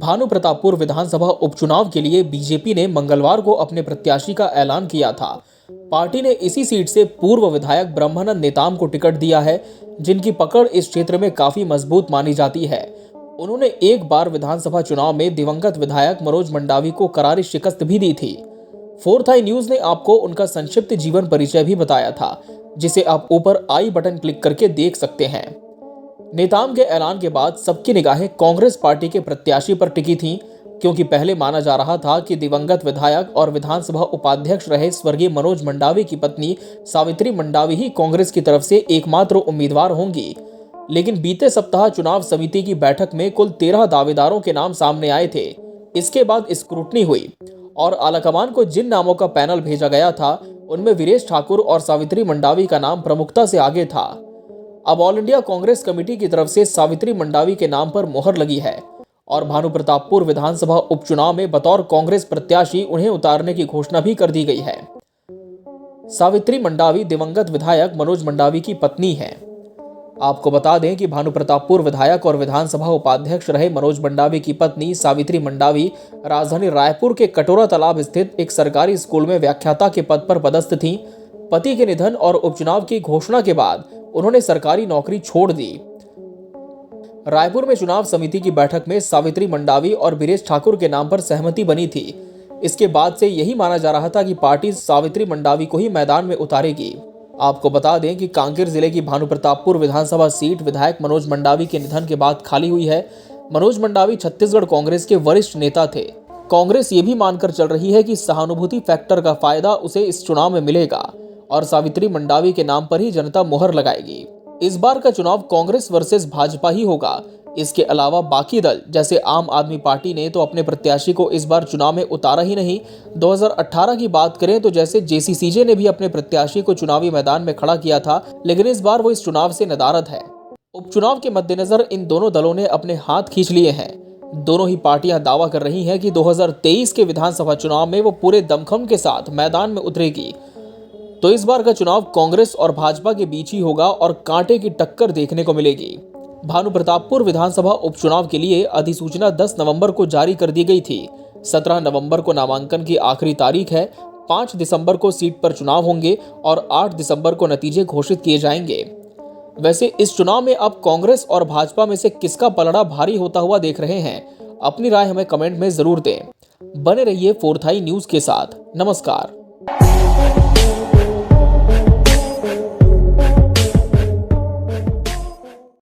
भानु प्रतापपुर विधानसभा उपचुनाव के लिए बीजेपी ने मंगलवार को अपने प्रत्याशी का ऐलान किया था। पार्टी ने इसी सीट से पूर्व विधायक ब्रह्मानंद नेताम को टिकट दिया है, जिनकी पकड़ इस क्षेत्र में काफी मजबूत मानी जाती है। उन्होंने एक बार विधानसभा चुनाव में दिवंगत विधायक मनोज मंडावी को करारी शिकस्त भी दी थी। फोर्थ आई न्यूज ने आपको उनका संक्षिप्त जीवन परिचय भी बताया था, जिसे आप ऊपर आई बटन क्लिक करके देख सकते हैं। नेताम के ऐलान के बाद सबकी निगाहें कांग्रेस पार्टी के प्रत्याशी पर टिकी थीं, क्योंकि पहले माना जा रहा था कि दिवंगत विधायक और विधानसभा उपाध्यक्ष रहे स्वर्गीय मनोज मंडावी की पत्नी सावित्री मंडावी ही कांग्रेस की तरफ से एकमात्र उम्मीदवार होंगी। लेकिन बीते सप्ताह चुनाव समिति की बैठक में कुल 13 दावेदारों के नाम सामने आए थे। इसके बाद स्क्रूटनी हुई और आलाकमान को जिन नामों का पैनल भेजा गया था, उनमें वीरेश ठाकुर और सावित्री मंडावी का नाम प्रमुखता से आगे था। अब ऑल इंडिया कांग्रेस कमेटी की तरफ से सावित्री मंडावी के नाम पर मोहर लगी है और भानु प्रतापपुर विधानसभा उपचुनाव में बतौर कांग्रेस प्रत्याशी उन्हें उतारने की घोषणा भी कर दी गई है। सावित्री मंडावी दिवंगत विधायक मनोज मंडावी की पत्नी हैं। आपको बता दें कि भानु प्रतापपुर विधायक और विधानसभा उपाध्यक्ष रहे मनोज मंडावी की पत्नी सावित्री मंडावी राजधानी रायपुर के कटोरा तालाब स्थित एक सरकारी स्कूल में व्याख्याता के पद पर पदस्थ थीं। पति के निधन और उपचुनाव की घोषणा के बाद उन्होंने सरकारी नौकरी छोड़ दी। रायपुर में चुनाव समिति की बैठक में सावित्री मंडावी और वीरेश ठाकुर के नाम पर सहमति बनी थी। इसके बाद से यही माना जा रहा था कि पार्टी सावित्री मंडावी को ही मैदान में उतारेगी। आपको बता दें कि कांकेर जिले की भानु प्रतापपुर विधानसभा सीट विधायक मनोज मंडावी के निधन के बाद खाली हुई है। मनोज मंडावी छत्तीसगढ़ कांग्रेस के वरिष्ठ नेता थे। कांग्रेस ये भी मानकर चल रही है कि सहानुभूति फैक्टर का फायदा उसे इस चुनाव में मिलेगा और सावित्री मंडावी के नाम पर ही जनता मोहर लगाएगी। इस बार का चुनाव कांग्रेस वर्सेस भाजपा ही होगा। इसके अलावा बाकी दल जैसे आम आदमी पार्टी ने तो अपने प्रत्याशी को इस बार चुनाव में उतारा ही नहीं। 2018 की बात करें तो जैसे जेसीसीजे ने भी अपने प्रत्याशी को चुनावी मैदान में खड़ा किया था, लेकिन इस बार वो इस चुनाव से नदारद है। उपचुनाव के मद्देनजर इन दोनों दलों ने अपने हाथ खींच लिए हैं। दोनों ही पार्टियां दावा कर रही हैं कि 2023 के विधानसभा चुनाव में वो पूरे दमखम के साथ मैदान में उतरेगी। तो इस बार का चुनाव कांग्रेस और भाजपा के बीच ही होगा और कांटे की टक्कर देखने को मिलेगी। भानु प्रतापपुर विधानसभा उपचुनाव के लिए अधिसूचना 10 नवंबर को जारी कर दी गई थी। 17 नवंबर को नामांकन की आखिरी तारीख है। 5 दिसंबर को सीट पर चुनाव होंगे और 8 दिसंबर को नतीजे घोषित किए जाएंगे। वैसे इस चुनाव में अब कांग्रेस और भाजपा में से किसका पलड़ा भारी होता हुआ देख रहे हैं? अपनी राय हमें कमेंट में जरूर दें। बने रहिए फोर्थ आई न्यूज के साथ। नमस्कार।